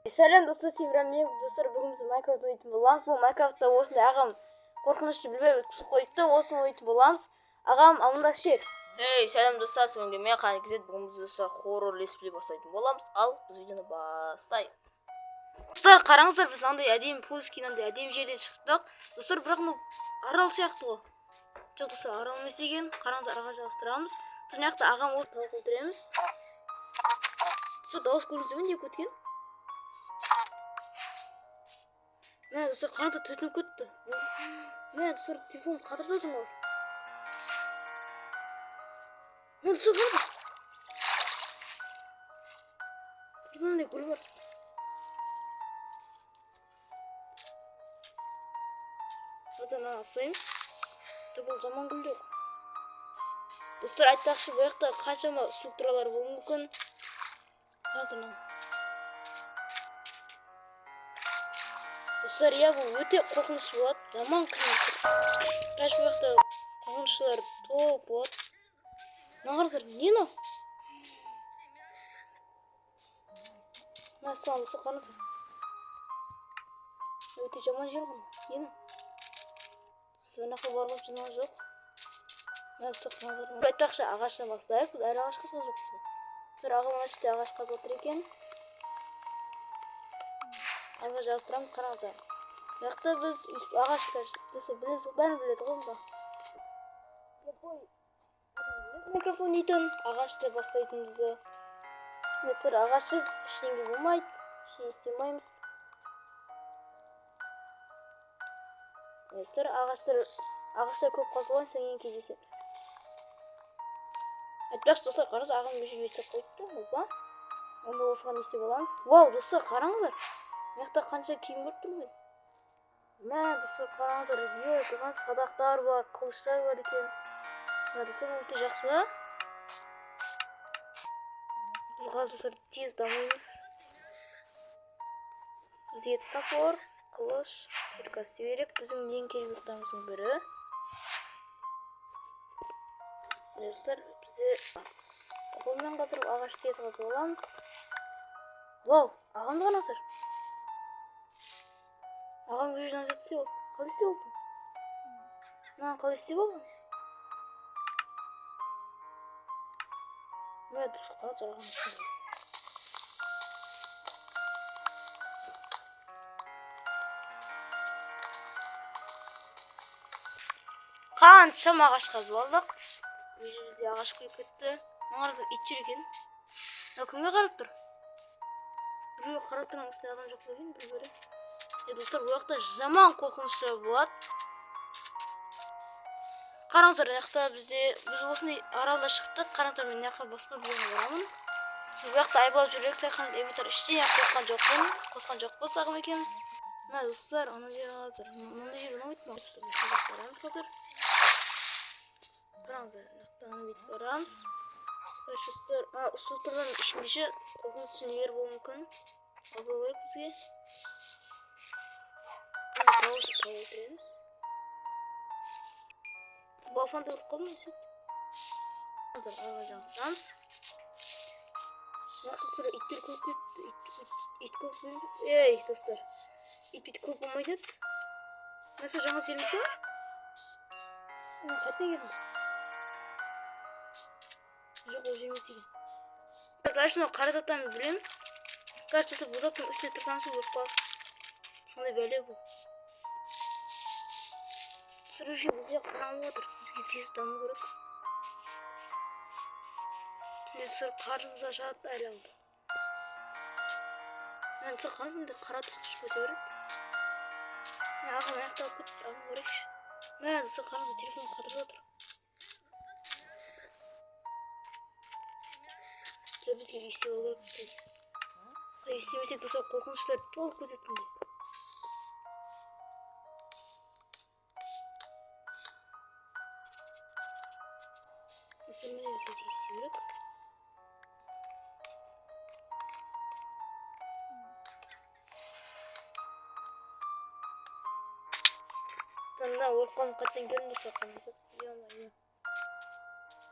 Сәлем достар, мен достар, бүгін біз Майнкрафт ойнайтын боламыз. Бұл Майнкрафтта осындай ағам қорқынышты білмей өткізіп қойыпты. Осыны ойнайтын боламыз. Ағам амандасшы. Эй, сәлем достар, сізге мен Қанекезет. Бүгін біз достар хоррор летсплей бастайтын боламыз. Ал біз видеоны бастайық. Достар, қараңыздар, біз андай әдемі поискин андай әдемі жерден шықтық. Достар, бірақ арал сияқты ғой. Жоқ достар, арал емес екен. Қараңыздар, аға жалғастырамыз. Сол жақта ағам осы тауық өлтіреміз. Достар, дауыс көрдіңіздер ме, деп өткен? Мен достар, қараңыздар, түтініп кетті. Мен достар, телефон қатырып жатырмын ғой. Мен достар, қараңыздар. Бірдеңе гүл бар. Қазір атсаймыз. Бұл жаман гүл жоқ. Достар, айтпақшы, бұл жақта қаншама структуралар болуы мүмкін. Қазір достар, бұл өте қорқынышты болады. Жаман қиын. Қаш бұл жақта қорқыныштылар толып болады. Нағарыздар, не мынау? Мәссаған достар, қараңыздар. Өте жаман жер ғой. Не мынау? Сонақа барлық жинақ жоқ. Айтпақшы, ағаштан бастайық. Біз әлі ағаш қазған жоқпыз ғой. Достар, ағам ана жерде ағаш қазып отыр екен. Ағаш жалғастырамыз, қараңыздар. Жақта біз ағаштар достар, білесіз, бәрін біледі ғой мұнда. Микрофон дейтін ағашты бастайтынымызды. Достар, ағашсыз ештеңе болмайды. Ештеңе істемейміз. Достар, ағаштар көп қазылған соң кейін кездесеміз. Айтпақшы достар, қараңыз, ағам көшеге естіп қойыпты. Опа. Онда осыған не істеп аламыз? Вау, достар, қараңыздар. Мына қанша киім көріп тұрмын мен. Мә, достар, қараңыздар. Тұрған садақтар бар, қылыштар бар екен. Достар, өте жақсы. Біз қазір достар тез дамимыз. Бізге топор, қылыш, кирка істеу керек. Біздің ең керек заттарымыздың бірі. Достар, бізде топормен қазір ағаш тез қазып аламыз. Вау, ағамды қараңыздар. Ағам көже назар істеп болды. Қалай істеп болды? Маған қалай істеп болды? Мен достар, қалай ағам істеп. Қаншама ағаш қазып алдық. Бізде ағаш көйіп кетті. Маңарыздар, ит жүр екен. Кімге қарап тұр? Біреуге қарап тұрған осындай адам жоқ екен, бір-бірі. Достар, бұл жақта жаман қорқынышты болады. Қараңыздар, біз осындай аралда шықтық. Қараңыздар, мен басқа біреуге барамын. Бұл жақта айбалап жүрек сайқан эватар ештеңе қосқан жоқ болсағым екенбіз. Мә достар, ана жер алады. Мынандай жер ұнамайды ма? Барамыз қазір. Қараңыздар, ана бет барамыз. Достар, структурадан ішіндеше қорқынышты нелер болуы мүмкін. Алу керек бізге. Тауып өтіреміз. Балфанды ұрып қалдым есет. Аға жаңсырамыз. Достар, иттер көп кетті. Ит көп бөлінді. Ей, достар. Ит көп болмайды еді. Мәсі жаңа селміз ба? Қайтын келдім. Жоқ, ол жемес екен. Қайшын қаразаттан білем. Кажется, бұл заттың үстіне тұрсаңшы өліп қаласың. Сондай бәле бұл. Сұрыжы бізде қараңғы отыр. Бізге тез даму керек. Түнде түсір қаржымызға жатты әлі алды. Мен түсір қанысында қара түсті шып өте береді. Ағам аяқты алып кетті. Ағам көрекші. Мен түсір қараңызда телефон қатырып жатыр. Бізге естеп алу керек тез. Естемесек достар, қорқыныштылар толып кететіндей. Достар, міне бізге тез естеп керек. Мына өліп қаттан келін достар, қанысы.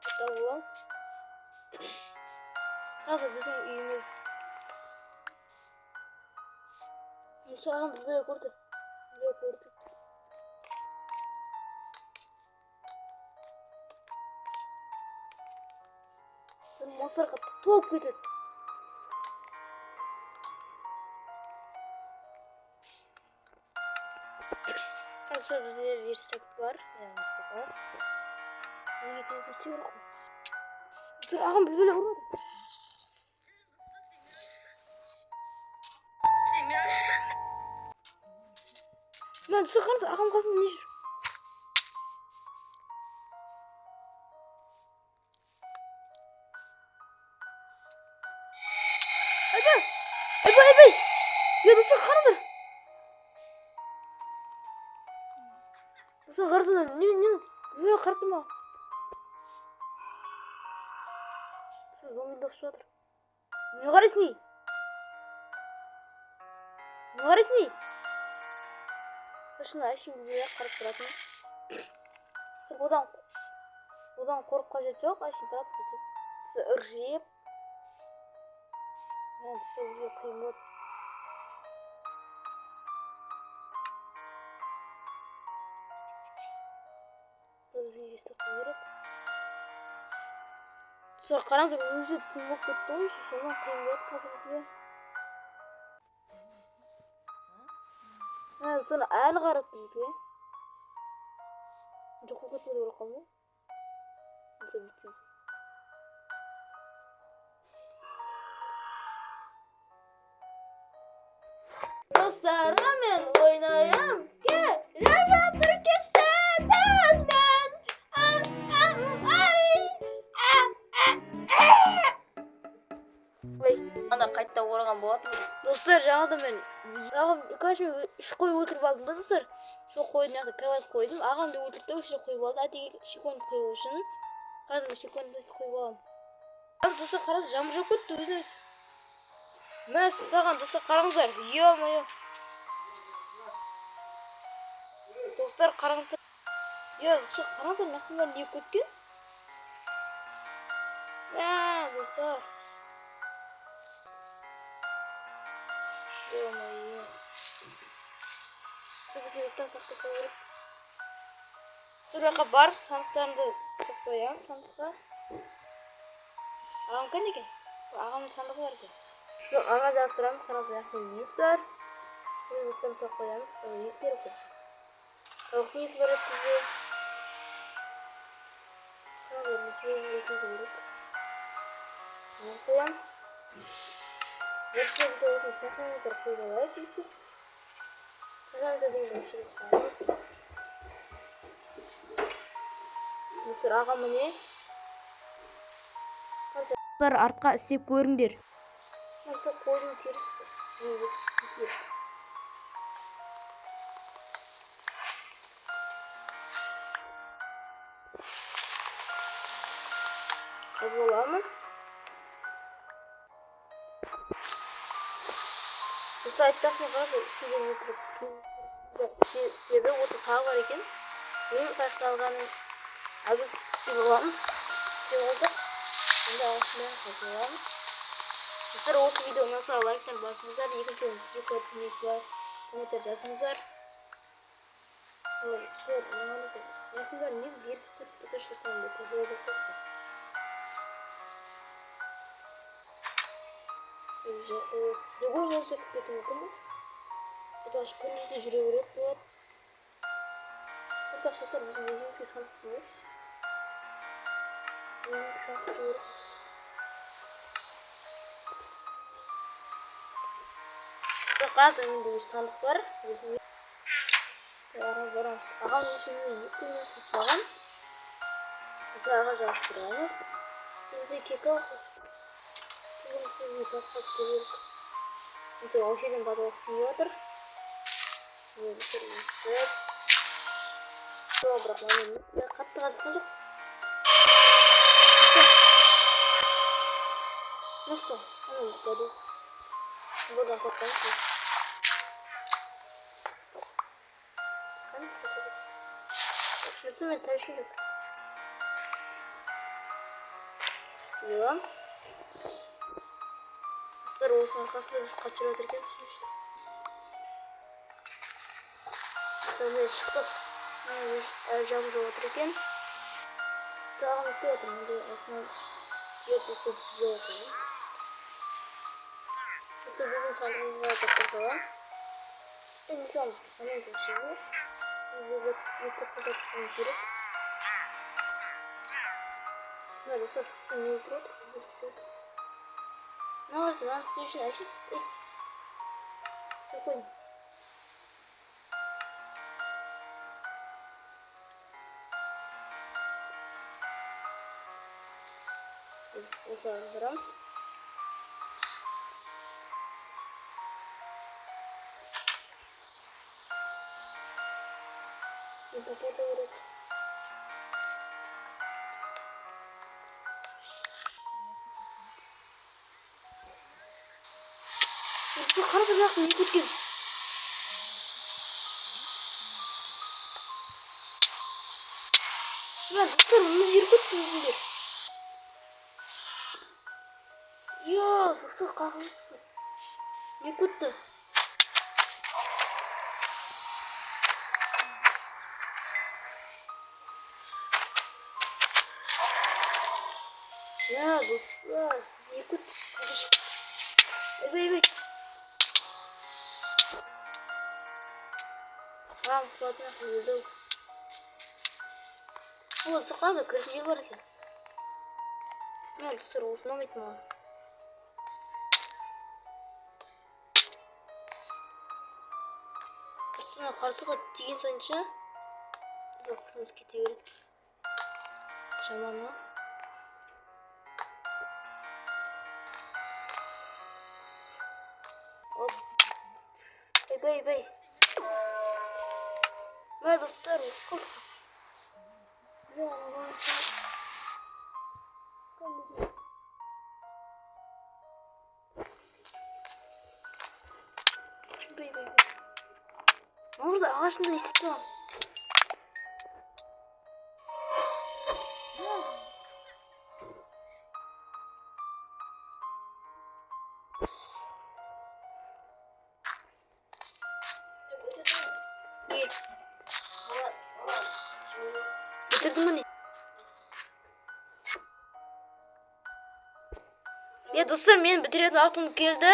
Қаттау боламыз. Қазір біздің үйіміз Yusuf ağam böyle gördü. Böyle gördü. Sen Mısır'a top gidin. Aslında bize bir sakıt var. Yani var. Bize getirdiğimiz bir şey yok. Yusuf ağam böyle vurdu. Lan Yusuf ağam kasım ne jür? Ebe. Ya Yusuf kanıdır. Yusuf karısına ne? Böyle karpırma. Yusuf zombi dostçudur. Ne karısını? Ne karısını? Başına şimdi buraya karıp bırakın. Sırf odan korkup kaçacak yok. Aşın taraf dedi. Size ırjıyıp. Yani size bizge kıyım oldu. Bizge işte kıyırıp. Sonra karanlık önce tüm kötü olmuş. Sonra kıyım oldu kaldı bizge. Yani sonra ayağını karıp bizge. Çok kötü oldu kaldı. Neyse bitti. Dostlarımın oynayam gel. Raja Türkistan'dan. Oy, ana kayıtta uğragan boğatım. Dostlar жаңадан мен ағам кәші үш қой өлтіріп алдым да достар. Сол қойдың жақта кәуәт қойдым. Ағамды өлтірді, осы жерге қойып алды. Әдейі шиконды қойып үшін. Қазір шиконды қойып аламын. Достар қараңыз, жаңбыр жауып кетті өзіне өзі. Мәссаған достар қараңыздар. Е-мое. Достар қараңыздар. Достар қараңыздар, мына жақтың бәрі не кеткен? Достар. Ё-моё. Şimdi sandıktan saklayıp koyuyorum. Şuraya barıp sandıklarını saklayalım sandıkta. Ağam kan ekan? Ağamın sandığı var ekan. Şu ağa жаздырамыз, қараңыз яқта ет бар. Biz еттен сақтаймыз, ет беріп кетші. Тауықтың еті бар еді бізде. Қараңыздар, біз етін көріп. Оны қоямыз. Бірінші біз осыны сақтаймыздар, қойып алайық дейсіз. Қараңыздар деген ішіне шығамыз. Мыстыр аға міне. Артқа істеп көріңдер. Осы қойдың терісі. Қабыл аламыз. Осы айтпақсына қарады, ішінде отырып. Себебі оты тағы бар екен. Ең қайықталғанын біз істеп аламыз. İşte oldu. Şimdi ağaçlarını kazılamız. Dostlar olsun video nasıl like'tan basınızlar. İkinci oyun yukarı tünek var. Komentar yazınızlar. Dostlar inanılmaz. Yakınlar ne bir kötü kaçtırsam da kazıya bakıyorsun. Любой может к этому помочь. Это аж күндізде жүре береді болады. Это достар біздің өзімізге салып түсінеміз. Қазір менде өз сандық бар. Ағам ішімде 2 күннен құтсаған. Осы аға жастырамыз. Бізде кека сізге тасқас көрелік. Осы аушеден батылы сүйе отыр. Бірақ мәмен қатты қазыққан жоқ. Nasıl? Onu dedi. Buradan toplamışız. Kan topladık. Nasıl ben taşıyacak? Yılan. Dostlar olsun arkasında biz kaçırıyor derken işte. Sonra çıktık. Ercan Hoca otururken sağım üstü oturdu. Aslında yok üstü oturdu. İşte bizim sandığımız var falan. En iyisi aldık. Sana yazıyor şimdi. Mustafa Hoca'nın çocuk. Nerede sor? Ne oturuyor? Ne varsa lan? Düşün Ayşe. Спокойно. Осы барамыз. Пакеті керек. Қарап жақын не кеткен? Мына достар, мына жер кетті өзіңдер. Достар қағылып. Не кетті? Dostlar, ne кетті? Ебей. Платина қойылды. Қағылды, кірген жер бар екен. Достар, осыны ұмайтын маған. Қарсыға тиген сайынша ұзақымыз кете береді. Жаман ма? Ебей. Мә достар, ұсқылдық. Ебей. Маңызда ағашында естіп тұрам. Бітірдің міне? Достар, мен бітіретін уақытым келді.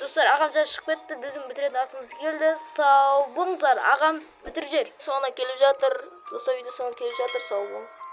Достар, ағам жа шығып кетті. Біздің бітіретін уақытымыз келді. Сау болыңыздар, ағам бітіріп жүр. Соңына келіп жатыр. Достар, видео соңына келіп жатыр. Сау болыңыздар.